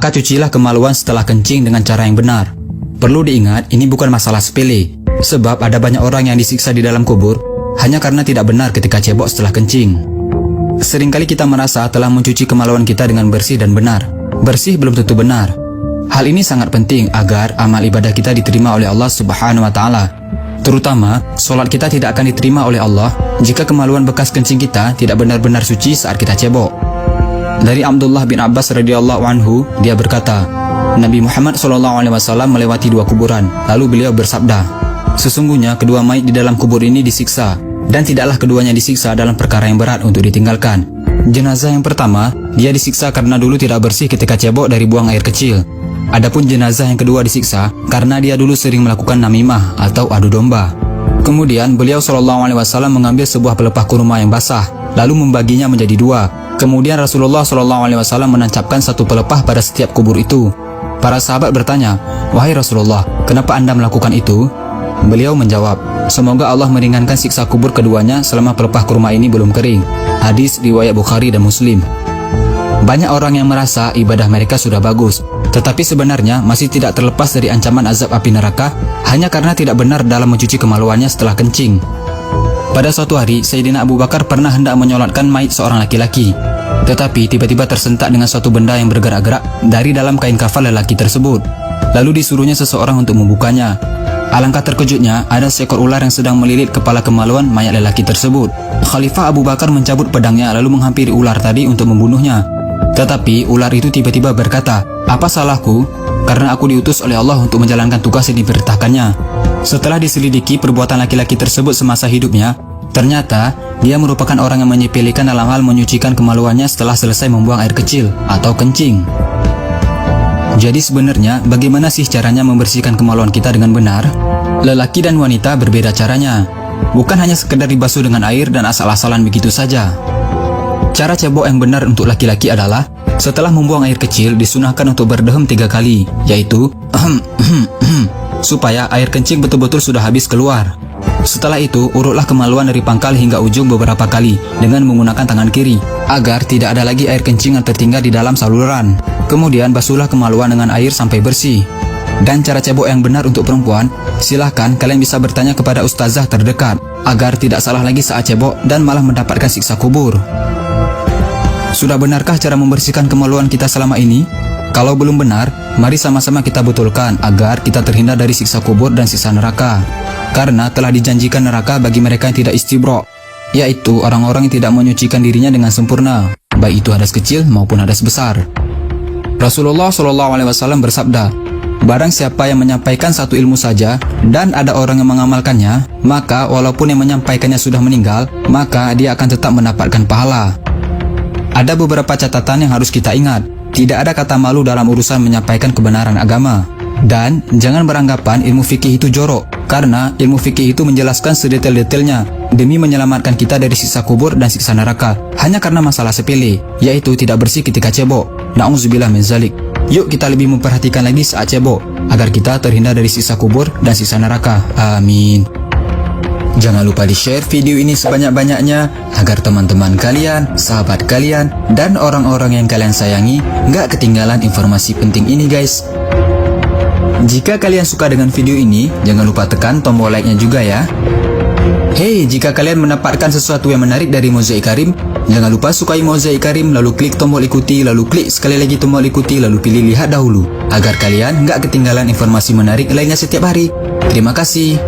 maka cucilah kemaluan setelah kencing dengan cara yang benar. Perlu diingat, ini bukan masalah sepele, sebab ada banyak orang yang disiksa di dalam kubur hanya karena tidak benar ketika cebok setelah kencing. Seringkali kita merasa telah mencuci kemaluan kita dengan bersih dan benar. Bersih belum tentu benar. Hal ini sangat penting agar amal ibadah kita diterima oleh Allah Subhanahu wa Ta'ala. Terutama, solat kita tidak akan diterima oleh Allah jika kemaluan bekas kencing kita tidak benar-benar suci saat kita cebok. Dari Abdullah bin Abbas radhiyallahu anhu, dia berkata, Nabi Muhammad SAW melewati dua kuburan, lalu beliau bersabda, sesungguhnya kedua mayit di dalam kubur ini disiksa, dan tidaklah keduanya disiksa dalam perkara yang berat untuk ditinggalkan. Jenazah yang pertama, dia disiksa karena dulu tidak bersih ketika cebok dari buang air kecil. Adapun jenazah yang kedua disiksa karena dia dulu sering melakukan namimah atau adu domba. Kemudian beliau SAW mengambil sebuah pelepah kurma yang basah, lalu membaginya menjadi dua. Kemudian Rasulullah SAW menancapkan satu pelepah pada setiap kubur itu. Para sahabat bertanya, wahai Rasulullah, kenapa Anda melakukan itu? Beliau menjawab, semoga Allah meringankan siksa kubur keduanya selama pelepah kurma ini belum kering. Hadis riwayat Bukhari dan Muslim. Banyak orang yang merasa ibadah mereka sudah bagus, tetapi sebenarnya masih tidak terlepas dari ancaman azab api neraka hanya karena tidak benar dalam mencuci kemaluannya setelah kencing. Pada suatu hari, Sayyidina Abu Bakar pernah hendak menyolatkan mayit seorang laki-laki, tetapi tiba-tiba tersentak dengan suatu benda yang bergerak-gerak dari dalam kain kafan lelaki tersebut. Lalu disuruhnya seseorang untuk membukanya. Alangkah terkejutnya, ada seekor ular yang sedang melilit kepala kemaluan mayat lelaki tersebut. Khalifah Abu Bakar mencabut pedangnya lalu menghampiri ular tadi untuk membunuhnya. Tetapi ular itu tiba-tiba berkata, apa salahku? Karena aku diutus oleh Allah untuk menjalankan tugas yang diperintahkannya. Setelah diselidiki perbuatan laki-laki tersebut semasa hidupnya, ternyata dia merupakan orang yang menyepelekan dalam hal menyucikan kemaluannya setelah selesai membuang air kecil atau kencing. Jadi sebenarnya bagaimana sih caranya membersihkan kemaluan kita dengan benar? Lelaki dan wanita berbeda caranya. Bukan hanya sekedar dibasuh dengan air dan asal-asalan begitu saja. Cara cebok yang benar untuk laki-laki adalah setelah membuang air kecil disunahkan untuk berdehem 3 kali, yaitu supaya air kencing betul-betul sudah habis keluar. Setelah itu, urutlah kemaluan dari pangkal hingga ujung beberapa kali dengan menggunakan tangan kiri, agar tidak ada lagi air kencing yang tertinggal di dalam saluran. Kemudian basuhlah kemaluan dengan air sampai bersih. Dan cara cebok yang benar untuk perempuan, silahkan kalian bisa bertanya kepada ustazah terdekat, agar tidak salah lagi saat cebok dan malah mendapatkan siksa kubur. Sudah benarkah cara membersihkan kemaluan kita selama ini? Kalau belum benar, mari sama-sama kita betulkan agar kita terhindar dari siksa kubur dan siksa neraka. Karena telah dijanjikan neraka bagi mereka yang tidak istibro, yaitu orang-orang yang tidak menyucikan dirinya dengan sempurna, baik itu hadas kecil maupun hadas besar. Rasulullah SAW bersabda, barang siapa yang menyampaikan satu ilmu saja dan ada orang yang mengamalkannya, maka walaupun yang menyampaikannya sudah meninggal, maka dia akan tetap mendapatkan pahala. Ada beberapa catatan yang harus kita ingat. Tidak ada kata malu dalam urusan menyampaikan kebenaran agama. Dan jangan beranggapan ilmu fikih itu jorok, karena ilmu fikih itu menjelaskan sedetail-detailnya demi menyelamatkan kita dari siksa kubur dan siksa neraka, hanya karena masalah sepele, yaitu tidak bersih ketika cebok. Na'udzubillah min zalik. Yuk kita lebih memperhatikan lagi saat cebok, agar kita terhindar dari siksa kubur dan siksa neraka. Amin. Jangan lupa di-share video ini sebanyak-banyaknya agar teman-teman kalian, sahabat kalian, dan orang-orang yang kalian sayangi nggak ketinggalan informasi penting ini guys. Jika kalian suka dengan video ini, jangan lupa tekan tombol like-nya juga ya. Hey, jika kalian mendapatkan sesuatu yang menarik dari Mozaik Karim, jangan lupa sukai Mozaik Karim, lalu klik tombol ikuti, lalu klik sekali lagi tombol ikuti, lalu pilih lihat dahulu, agar kalian nggak ketinggalan informasi menarik lainnya setiap hari. Terima kasih.